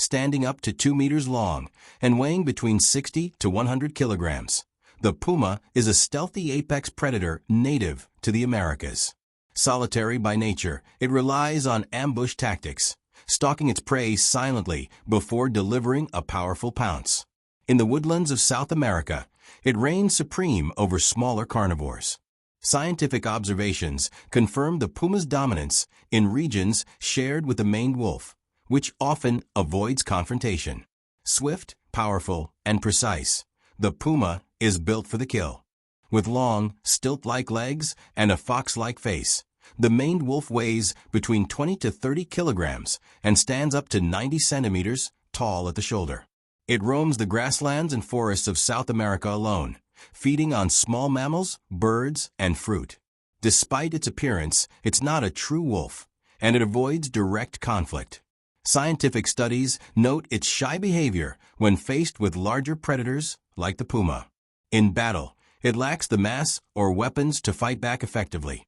standing up to 2 meters long and weighing between 60 to 100 kilograms. The puma is a stealthy apex predator native to the Americas. Solitary by nature, it relies on ambush tactics, stalking its prey silently before delivering a powerful pounce. In the woodlands of South America, it reigns supreme over smaller carnivores. Scientific observations confirm the puma's dominance in regions shared with the maned wolf, which often avoids confrontation. Swift, powerful, and precise, the puma is built for the kill. With long, stilt-like legs and a fox-like face, the maned wolf weighs between 20 to 30 kilograms and stands up to 90 centimeters tall at the shoulder. It roams the grasslands and forests of South America alone, feeding on small mammals, birds, and fruit. Despite its appearance, it's not a true wolf, and it avoids direct conflict. Scientific studies note its shy behavior when faced with larger predators like the puma. In battle, it lacks the mass or weapons to fight back effectively.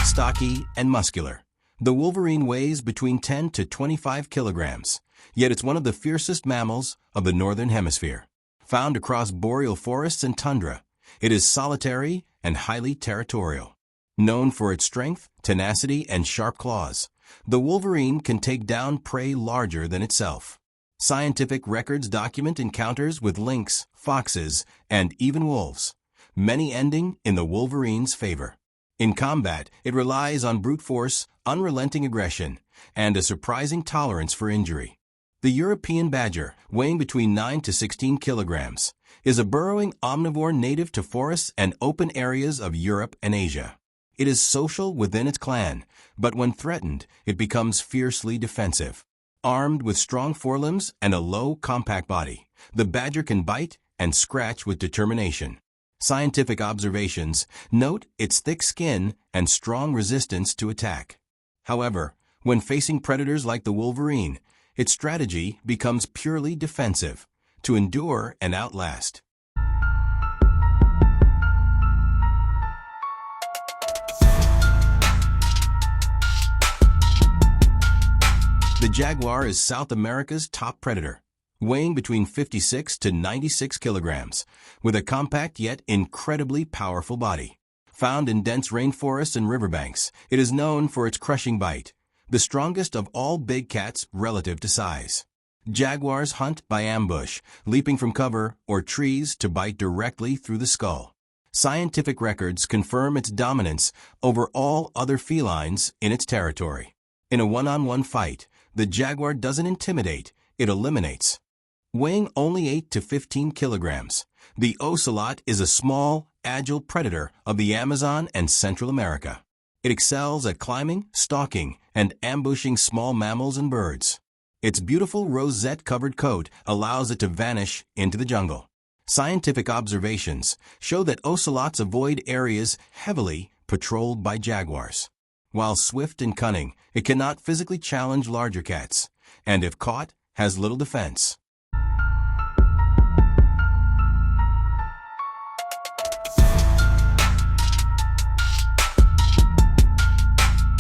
Stocky and muscular, the wolverine weighs between 10 to 25 kilograms, yet it's one of the fiercest mammals of the northern hemisphere. Found across boreal forests and tundra, it is solitary and highly territorial. Known for its strength, tenacity, and sharp claws, the wolverine can take down prey larger than itself. Scientific records document encounters with lynx, foxes, and even wolves, many ending in the wolverine's favor. In combat, it relies on brute force, unrelenting aggression, and a surprising tolerance for injury. The European badger, weighing between 9 to 16 kilograms, is a burrowing omnivore native to forests and open areas of Europe and Asia. It is social within its clan, but when threatened, it becomes fiercely defensive. Armed with strong forelimbs and a low, compact body, the badger can bite and scratch with determination. Scientific observations note its thick skin and strong resistance to attack. However, when facing predators like the wolverine, its strategy becomes purely defensive, to endure and outlast. The jaguar is South America's top predator, weighing between 56 to 96 kilograms, with a compact yet incredibly powerful body. Found in dense rainforests and riverbanks, it is known for its crushing bite, the strongest of all big cats relative to size. Jaguars hunt by ambush, leaping from cover or trees to bite directly through the skull. Scientific records confirm its dominance over all other felines in its territory. In a one-on-one fight, the jaguar doesn't intimidate, it eliminates. Weighing only 8 to 15 kilograms, the ocelot is a small, agile predator of the Amazon and Central America. It excels at climbing, stalking, and ambushing small mammals and birds. Its beautiful rosette-covered coat allows it to vanish into the jungle. Scientific observations show that ocelots avoid areas heavily patrolled by jaguars. While swift and cunning, it cannot physically challenge larger cats, and if caught, has little defense.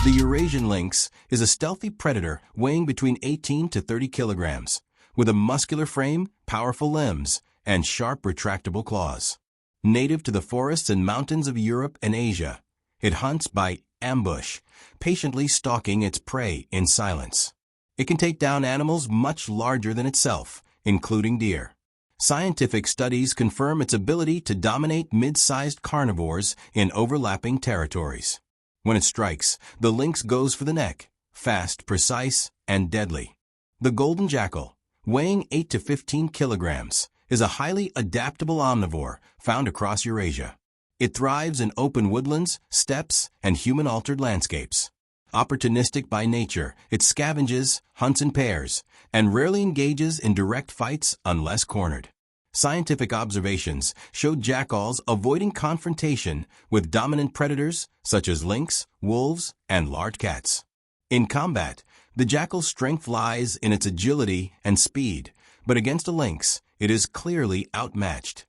The Eurasian lynx is a stealthy predator weighing between 18 to 30 kilograms, with a muscular frame, powerful limbs, and sharp retractable claws. Native to the forests and mountains of Europe and Asia, it hunts by ambush, patiently stalking its prey in silence. It can take down animals much larger than itself, including deer. Scientific studies confirm its ability to dominate mid-sized carnivores in overlapping territories. When it strikes, the lynx goes for the neck, fast, precise, and deadly. The golden jackal, weighing 8 to 15 kilograms, is a highly adaptable omnivore found across Eurasia. It thrives in open woodlands, steppes, and human-altered landscapes. Opportunistic by nature, it scavenges, hunts in pairs, and rarely engages in direct fights unless cornered. Scientific observations show jackals avoiding confrontation with dominant predators such as lynx, wolves, and large cats. In combat, the jackal's strength lies in its agility and speed, but against a lynx, it is clearly outmatched.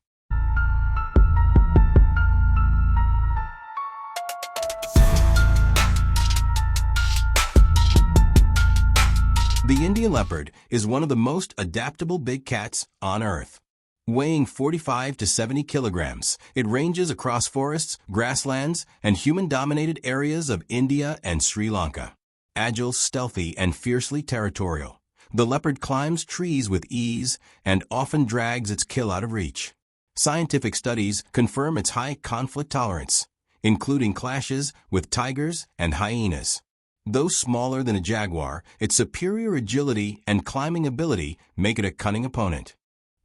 The Indian leopard is one of the most adaptable big cats on Earth. Weighing 45 to 70 kilograms, it ranges across forests, grasslands, and human-dominated areas of India and Sri Lanka. Agile, stealthy, and fiercely territorial, the leopard climbs trees with ease and often drags its kill out of reach. Scientific studies confirm its high conflict tolerance, including clashes with tigers and hyenas. Though smaller than a jaguar, its superior agility and climbing ability make it a cunning opponent.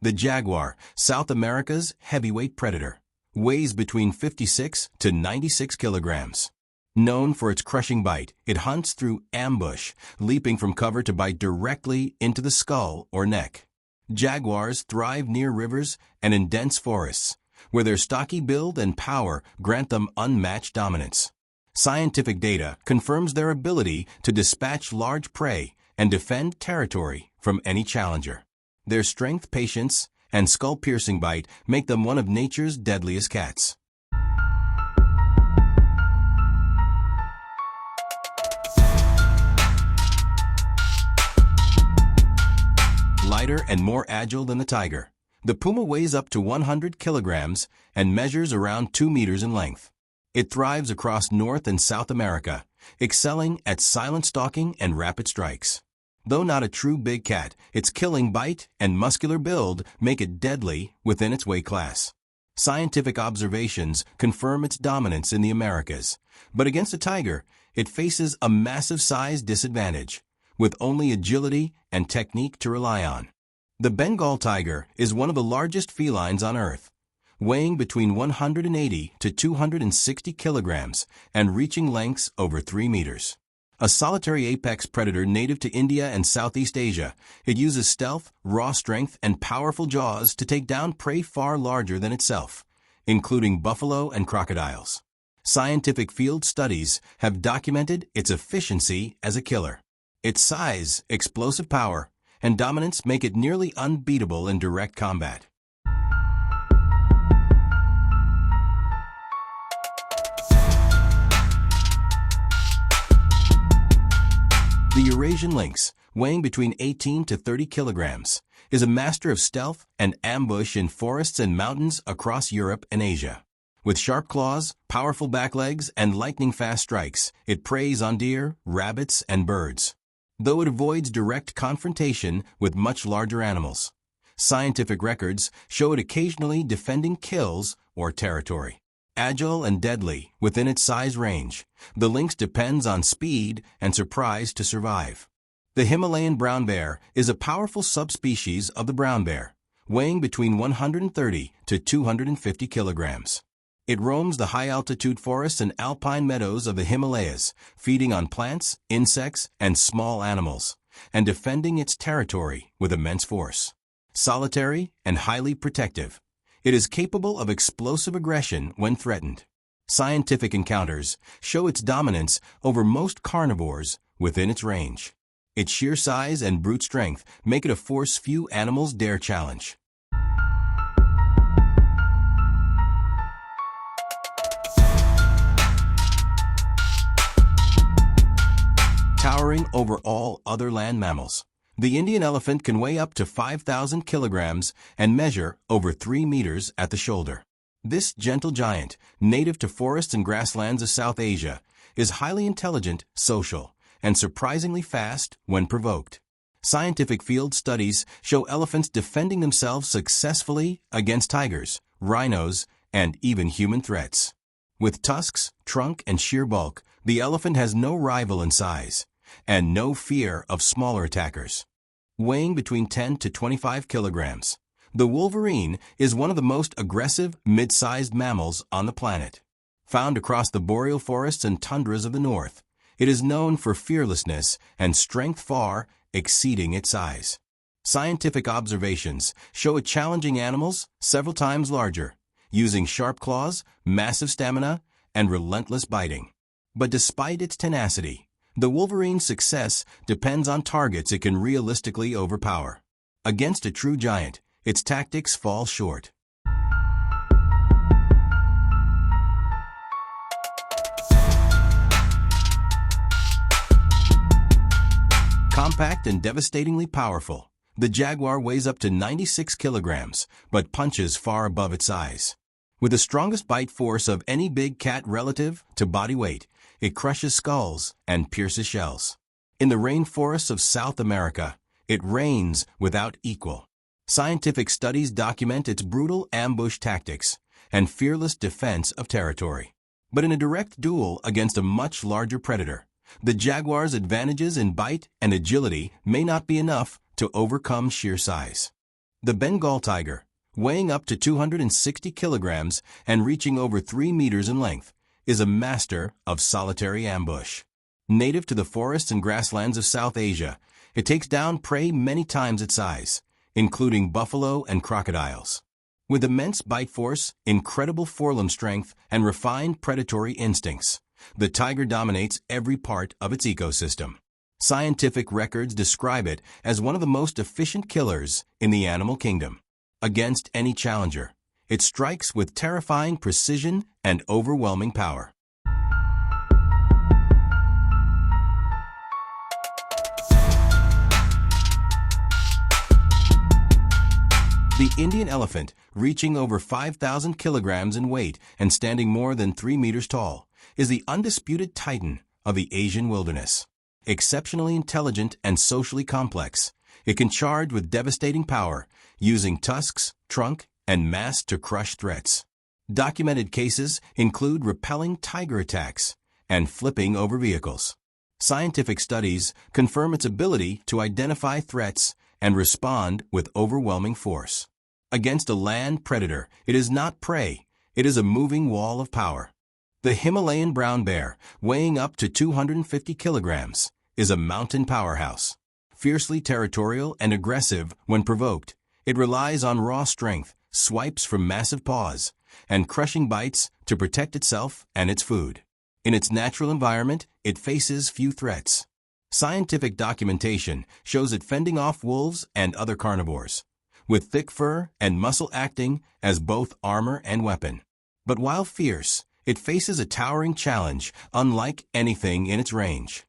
The jaguar, South America's heavyweight predator, weighs between 56 to 96 kilograms. Known for its crushing bite, it hunts through ambush, leaping from cover to bite directly into the skull or neck. Jaguars thrive near rivers and in dense forests, where their stocky build and power grant them unmatched dominance. Scientific data confirms their ability to dispatch large prey and defend territory from any challenger. Their strength, patience, and skull-piercing bite make them one of nature's deadliest cats. Lighter and more agile than the tiger, the puma weighs up to 100 kilograms and measures around 2 meters in length. It thrives across North and South America, excelling at silent stalking and rapid strikes. Though not a true big cat, its killing bite and muscular build make it deadly within its weight class. Scientific observations confirm its dominance in the Americas, but against a tiger, it faces a massive size disadvantage, with only agility and technique to rely on. The Bengal tiger is one of the largest felines on Earth, weighing between 180 to 260 kilograms and reaching lengths over 3 meters. A solitary apex predator native to India and Southeast Asia, it uses stealth, raw strength, and powerful jaws to take down prey far larger than itself, including buffalo and crocodiles. Scientific field studies have documented its efficiency as a killer. Its size, explosive power, and dominance make it nearly unbeatable in direct combat. The Eurasian lynx, weighing between 18 to 30 kilograms, is a master of stealth and ambush in forests and mountains across Europe and Asia. With sharp claws, powerful back legs, and lightning-fast strikes, it preys on deer, rabbits, and birds. Though it avoids direct confrontation with much larger animals, scientific records show it occasionally defending kills or territory. Agile and deadly within its size range, the lynx depends on speed and surprise to survive. The Himalayan brown bear is a powerful subspecies of the brown bear, weighing between 130 to 250 kilograms. It roams the high-altitude forests and alpine meadows of the Himalayas, feeding on plants, insects, and small animals, and defending its territory with immense force. Solitary and highly protective, it is capable of explosive aggression when threatened. Scientific encounters show its dominance over most carnivores within its range. Its sheer size and brute strength make it a force few animals dare challenge. Towering over all other land mammals, the Indian elephant can weigh up to 5,000 kilograms and measure over 3 meters at the shoulder. This gentle giant, native to forests and grasslands of South Asia, is highly intelligent, social, and surprisingly fast when provoked. Scientific field studies show elephants defending themselves successfully against tigers, rhinos, and even human threats. With tusks, trunk, and sheer bulk, the elephant has no rival in size and no fear of smaller attackers. Weighing between 10 to 25 kilograms, the wolverine is one of the most aggressive mid-sized mammals on the planet. Found across the boreal forests and tundras of the north, it is known for fearlessness and strength far exceeding its size. Scientific observations show it challenging animals several times larger, using sharp claws, massive stamina, and relentless biting. But despite its tenacity, the wolverine's success depends on targets it can realistically overpower. Against a true giant, its tactics fall short. Compact and devastatingly powerful, the Jaguar weighs up to 96 kilograms, but punches far above its size. With the strongest bite force of any big cat relative to body weight, it crushes skulls and pierces shells. In the rainforests of South America, it reigns without equal. Scientific studies document its brutal ambush tactics and fearless defense of territory. But in a direct duel against a much larger predator, the jaguar's advantages in bite and agility may not be enough to overcome sheer size. The Bengal tiger, weighing up to 260 kilograms and reaching over 3 meters in length, is a master of solitary ambush. Native to the forests and grasslands of South Asia, it takes down prey many times its size, including buffalo and crocodiles. With immense bite force, incredible forelimb strength, and refined predatory instincts, the tiger dominates every part of its ecosystem. Scientific records describe it as one of the most efficient killers in the animal kingdom. Against any challenger, it strikes with terrifying precision and overwhelming power. The Indian elephant, reaching over 5,000 kilograms in weight and standing more than 3 meters tall, is the undisputed titan of the Asian wilderness. Exceptionally intelligent and socially complex, it can charge with devastating power, using tusks, trunk, and mass to crush threats. Documented cases include repelling tiger attacks and flipping over vehicles. Scientific studies confirm its ability to identify threats and respond with overwhelming force. Against a land predator, it is not prey, it is a moving wall of power. The Himalayan brown bear, weighing up to 250 kilograms, is a mountain powerhouse. Fiercely territorial and aggressive when provoked, it relies on raw strength, swipes from massive paws, and crushing bites to protect itself and its food. In its natural environment, it faces few threats. Scientific documentation shows it fending off wolves and other carnivores, with thick fur and muscle acting as both armor and weapon. But while fierce, it faces a towering challenge unlike anything in its range.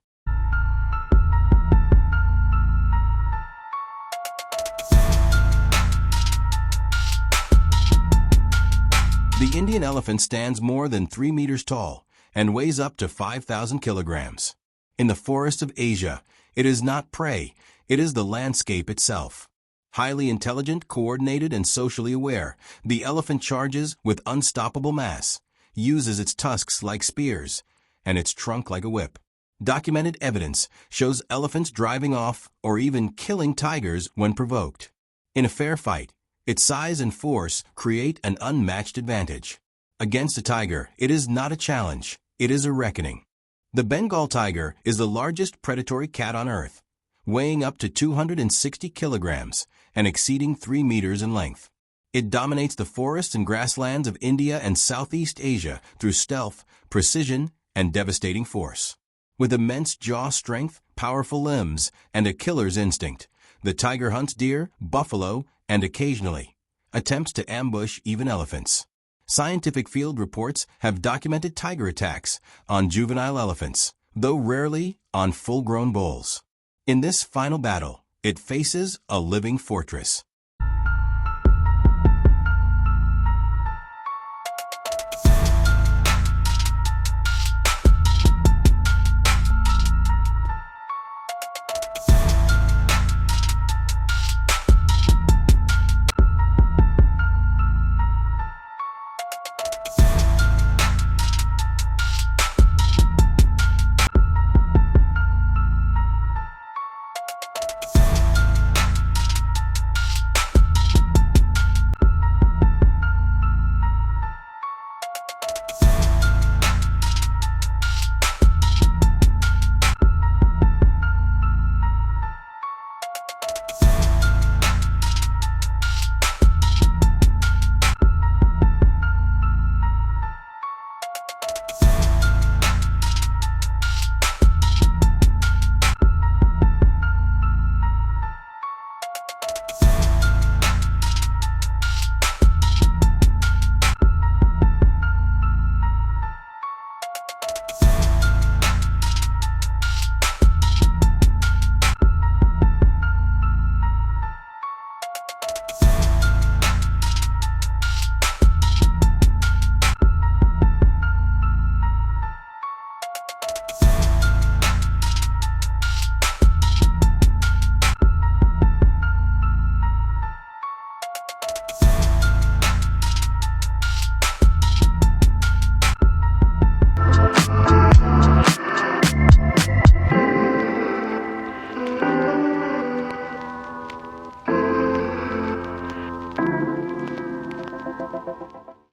The Indian elephant stands more than 3 meters tall and weighs up to 5,000 kilograms. In the forests of Asia, it is not prey, it is the landscape itself. Highly intelligent, coordinated, and socially aware, the elephant charges with unstoppable mass, uses its tusks like spears, and its trunk like a whip. Documented evidence shows elephants driving off or even killing tigers when provoked. In a fair fight, its size and force create an unmatched advantage. Against a tiger, it is not a challenge, it is a reckoning. The Bengal tiger is the largest predatory cat on Earth, weighing up to 260 kilograms and exceeding 3 meters in length. It dominates the forests and grasslands of India and Southeast Asia through stealth, precision, and devastating force. With immense jaw strength, powerful limbs, and a killer's instinct, the tiger hunts deer, buffalo, and occasionally attempts to ambush even elephants. Scientific field reports have documented tiger attacks on juvenile elephants, though rarely on full-grown bulls. In this final battle, it faces a living fortress.